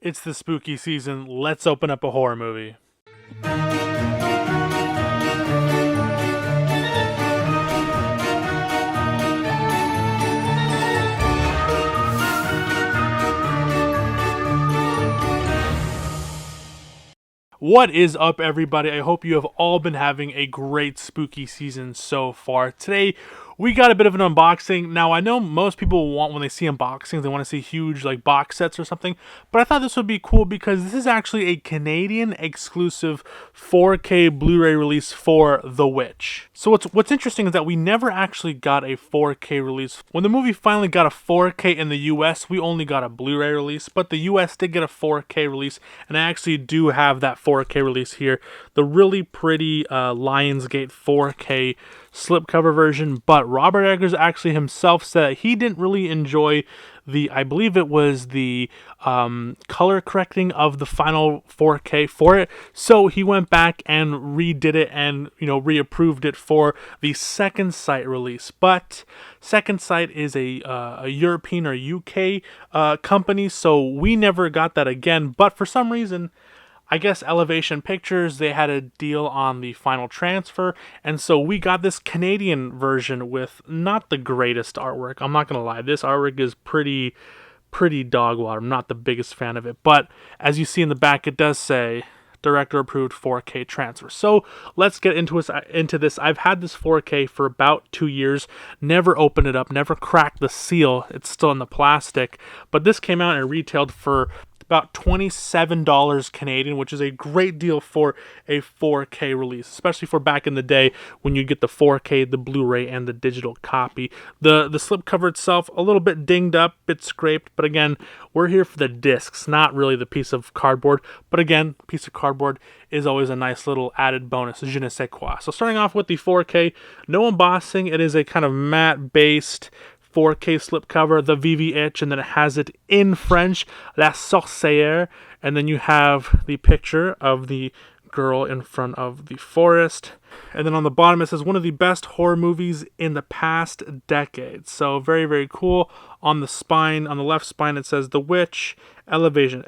It's the spooky season. Let's open up a horror movie. What is up, everybody? I hope you have all been having a great spooky season so far. Today, we got a bit of an unboxing. Now, I know most people want, when they see unboxings, they want to see huge like box sets or something, but I thought this would be cool because this is actually a Canadian exclusive 4K Blu-ray release for The Witch. So what's interesting is that we never actually got a 4K release. When the movie finally got a 4K in the US, we only got a Blu-ray release, but the US did get a 4K release, and I actually do have that 4K release here. The really pretty Lionsgate 4K slipcover version, but Robert Eggers actually himself said he didn't really enjoy I believe it was the color correcting of the final 4K for it, so he went back and redid it and reapproved it for the Second Sight release. But Second Sight is a European or UK company, so we never got that again. But for some reason, I guess Elevation Pictures, they had a deal on the final transfer, and so we got this Canadian version with not the greatest artwork. I'm not going to lie, this artwork is pretty dog water. I'm not the biggest fan of it, but as you see in the back, it does say director approved 4K transfer. So let's get into this. I've had this 4K for about 2 years, never opened it up, never cracked the seal. It's still in the plastic, but this came out and retailed for about $27 Canadian, which is a great deal for a 4K release, especially for back in the day when you get the 4K, the Blu-ray, and the digital copy. The slipcover itself, a little bit dinged up, bit scraped, but again, we're here for the discs, not really the piece of cardboard. But again, piece of cardboard is always a nice little added bonus, je ne sais quoi. So starting off with the 4K, no embossing. It is a kind of matte-based 4K slipcover, the VVH, and then it has it in French, La Sorcière, and then you have the picture of the girl in front of the forest, and then on the bottom it says one of the best horror movies in the past decade. So very, very cool. On the spine, on the left spine, it says The Witch, Elevation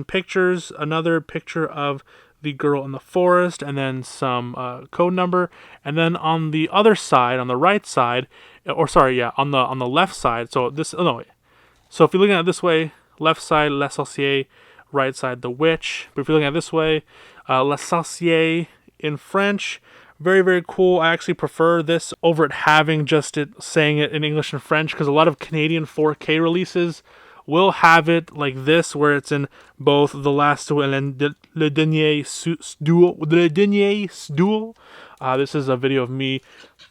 Pictures, another picture of the girl in the forest, and then some code number. And then on the other side, on the right side, on the left side. So So if you're looking at it this way, left side La Sorcière, right side The Witch. But if you're looking at it this way, La Sorcière in French. Very, very cool. I actually prefer this over it having just saying it in English and French, because a lot of Canadian 4K releases will have it like this, where it's in both the last two and then Le Dernier Duel. This is a video of me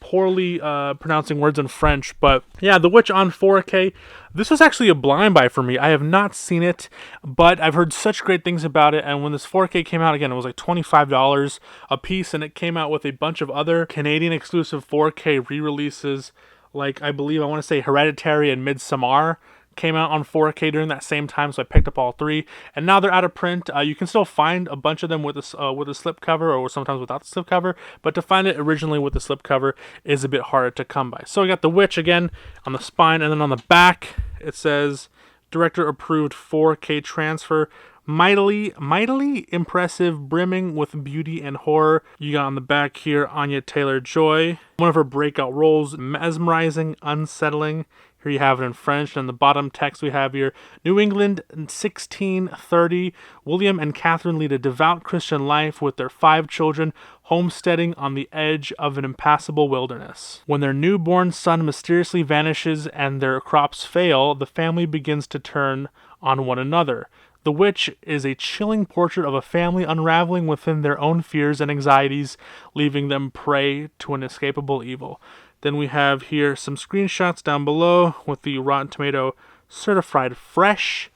poorly pronouncing words in French, but yeah, The Witch on 4K. This was actually a blind buy for me. I have not seen it, but I've heard such great things about it, and when this 4K came out, again, it was like $25 a piece, and it came out with a bunch of other Canadian exclusive 4K re-releases, like I want to say Hereditary and Midsommar came out on 4K during that same time, so I picked up all three, and now they're out of print. You can still find a bunch of them with a slipcover, or sometimes without the slipcover, but to find it originally with the slipcover is a bit harder to come by. So we got The Witch again on the spine, and then on the back it says director approved 4K transfer. Mightily impressive, brimming with beauty and horror. You got on the back here Anya Taylor-Joy, one of her breakout roles, mesmerizing, unsettling. Here you have it in French, and the bottom text we have here, New England, 1630. William and Catherine lead a devout Christian life with their 5 children, homesteading on the edge of an impassable wilderness. When their newborn son mysteriously vanishes and their crops fail, the family begins to turn on one another. The Witch is a chilling portrait of a family unraveling within their own fears and anxieties, leaving them prey to an inescapable evil. Then we have here some screenshots down below with the Rotten Tomato certified fresh.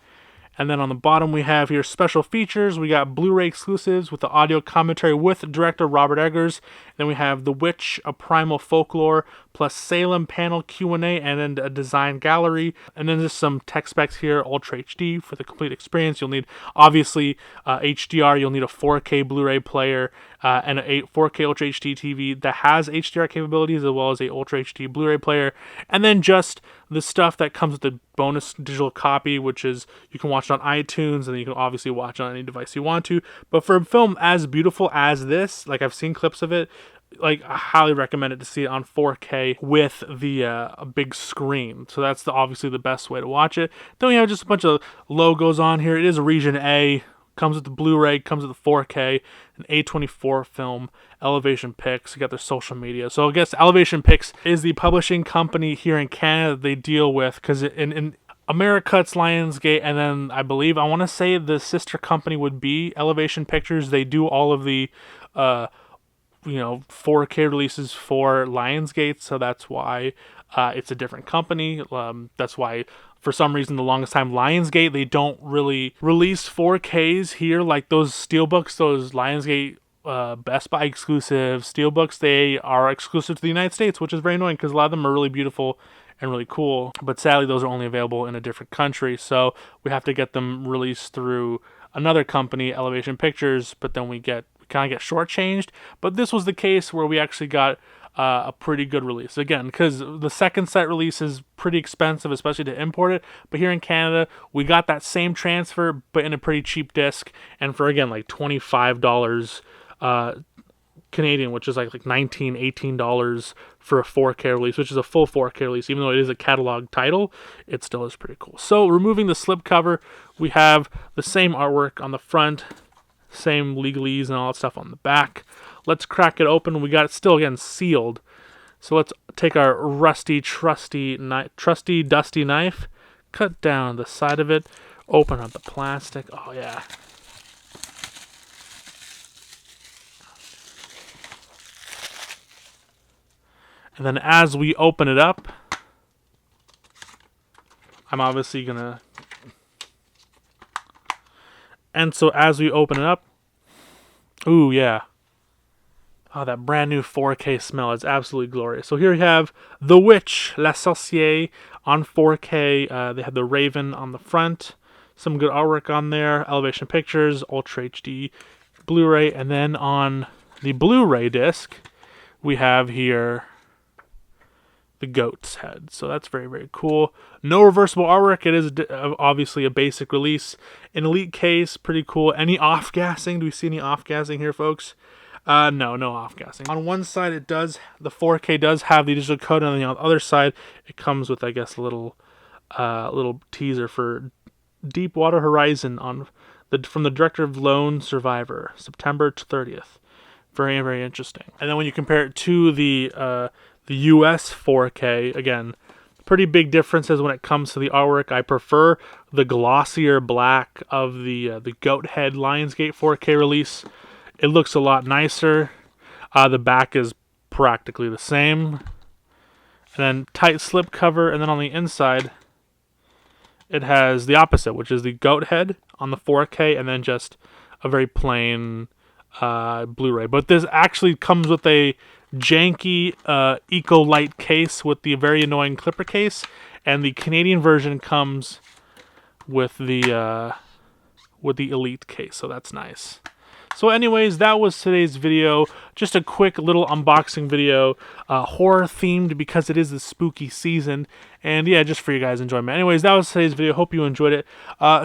And then on the bottom we have here special features. We got Blu-ray exclusives with the audio commentary with director Robert Eggers. Then we have The Witch, A Primal Folklore, plus Salem panel Q&A, and then a design gallery. And then there's some tech specs here, Ultra HD for the complete experience. You'll need, obviously, HDR. You'll need a 4K Blu-ray player and a 4K Ultra HD TV that has HDR capabilities, as well as a Ultra HD Blu-ray player. And then just the stuff that comes with the bonus digital copy, which is you can watch it on iTunes, and then you can obviously watch it on any device you want to. But for a film as beautiful as this, like I've seen clips of it, like I highly recommend it to see it on 4K with the a big screen. So that's obviously the best way to watch it. Then we have just a bunch of logos on here. It is region A. Comes with the Blu-ray, comes with the 4K, an A24 film, Elevation Pix. You got their social media. So I guess Elevation Pix is the publishing company here in Canada that they deal with, because in America it's Lionsgate, and then I want to say the sister company would be Elevation Pictures. They do all of the 4K releases for Lionsgate, so that's why it's a different company. That's why, for some reason, the longest time, Lionsgate, they don't really release 4Ks here, like those steelbooks, those Lionsgate Best Buy exclusive steelbooks. They are exclusive to the United States, which is very annoying because a lot of them are really beautiful and really cool, but sadly those are only available in a different country, so we have to get them released through another company, Elevation Pictures, but then we kind of get shortchanged. But this was the case where we actually got a pretty good release. Again, because the second set release is pretty expensive, especially to import it. But here in Canada, we got that same transfer, but in a pretty cheap disc. And for, again, like $25 Canadian, which is like $19, $18 for a 4K release, which is a full 4K release. Even though it is a catalog title, it still is pretty cool. So removing the slipcover, we have the same artwork on the front, same legalese and all that stuff on the back. Let's crack it open. We got it still, again, sealed. So let's take our rusty, trusty, dusty knife, cut down the side of it, open up the plastic. Oh, yeah. And then as we open it up, I'm obviously going to... And so as we open it up, ooh, yeah. Oh, that brand new 4K smell is absolutely glorious. So here we have The Witch, La Sorcière on 4K. They have the Raven on the front. Some good artwork on there. Elevation Pictures, Ultra HD, Blu-ray. And then on the Blu-ray disc, we have here the goat's head. So that's very, very cool. No reversible artwork. It is obviously a basic release. An Elite case, pretty cool. Any off-gassing? Do we see any off-gassing here, folks? No off-gassing. On one side, the 4K does have the digital code, and on the other side, it comes with, I guess, a little teaser for Deepwater Horizon from the director of Lone Survivor, September 30th. Very, very interesting. And then when you compare it to the US 4K, again, pretty big differences when it comes to the artwork. I prefer the glossier black of the goat head Lionsgate 4K release. It looks a lot nicer. The back is practically the same. And then tight slip cover, and then on the inside, it has the opposite, which is the goat head on the 4K, and then just a very plain Blu-ray. But this actually comes with a janky Eco-Lite case with the very annoying clipper case, and the Canadian version comes with the Elite case, so that's nice. So anyways, that was today's video. Just a quick little unboxing video, horror themed because it is the spooky season. And yeah, just for you guys' enjoyment. Anyways, that was today's video. Hope you enjoyed it.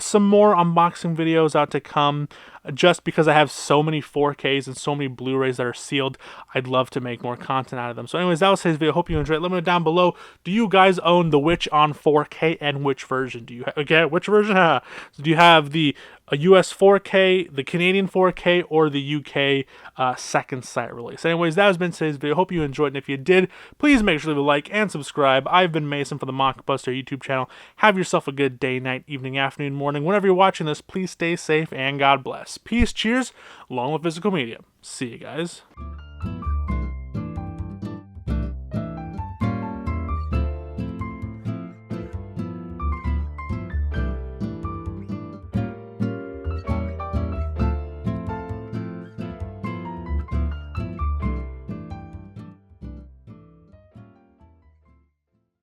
Some more unboxing videos out to come. Just because I have so many 4Ks and so many Blu-rays that are sealed, I'd love to make more content out of them. So anyways, that was today's video. Hope you enjoyed it. Let me know down below. Do you guys own The Witch on 4K, and which version do you have? Okay, which version? So do you have the US 4K, the Canadian 4K, or the UK second sight release? Anyways, that has been today's video. Hope you enjoyed it. And if you did, please make sure to leave a like and subscribe. I've been Mason for the Mockbuster YouTube channel. Have yourself a good day, night, evening, afternoon, morning. Whenever you're watching this, please stay safe and God bless. Peace, cheers, long live physical media. See you guys.